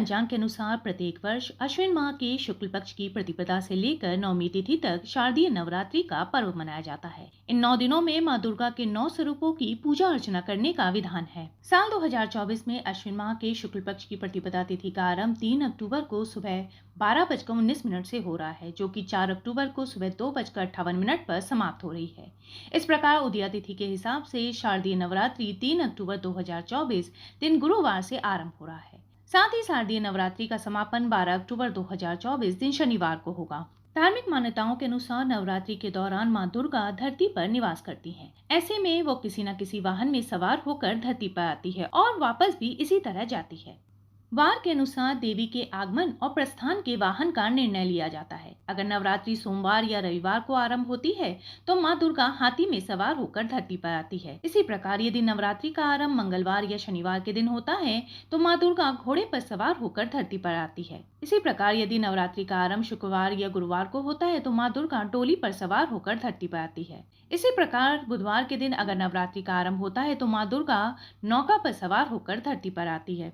पंचांग के अनुसार प्रत्येक वर्ष अश्विन माह के शुक्ल पक्ष की प्रतिपदा से लेकर नवमी तिथि तक शारदीय नवरात्रि का पर्व मनाया जाता है। इन 9 दिनों में मां दुर्गा के 9 स्वरूपों की पूजा अर्चना करने का विधान है। साल 2024 में अश्विन माह के शुक्ल पक्ष की प्रतिपदा तिथि का आरंभ 3 अक्टूबर को सुबह 12:19 से हो रहा है, जो कि 4 अक्टूबर को सुबह 2:58 पर समाप्त हो रही है। इस प्रकार उदया तिथि के हिसाब से शारदीय नवरात्रि 3 अक्टूबर 2024 दिन गुरुवार से आरंभ हो रहा है। साथ ही शारदीय नवरात्रि का समापन 12 अक्टूबर 2024 दिन शनिवार को होगा। धार्मिक मान्यताओं के अनुसार नवरात्रि के दौरान मां दुर्गा धरती पर निवास करती हैं। ऐसे में वो किसी न किसी वाहन में सवार होकर धरती पर आती है और वापस भी इसी तरह जाती है। वार के अनुसार देवी के आगमन और प्रस्थान के वाहन का निर्णय लिया जाता है। अगर नवरात्रि सोमवार या रविवार को आरंभ होती है तो मां दुर्गा हाथी में सवार होकर धरती पर आती है। इसी प्रकार यदि नवरात्रि का आरंभ मंगलवार या शनिवार के दिन होता है तो मां दुर्गा घोड़े पर सवार होकर धरती पर आती है। इसी प्रकार यदि नवरात्रि का आरंभ शुक्रवार या गुरुवार को होता है तो मां दुर्गा डोली पर सवार होकर धरती पर आती है। इसी प्रकार बुधवार के दिन अगर नवरात्रि का आरंभ होता है तो मां दुर्गा नौका पर सवार होकर धरती पर आती है।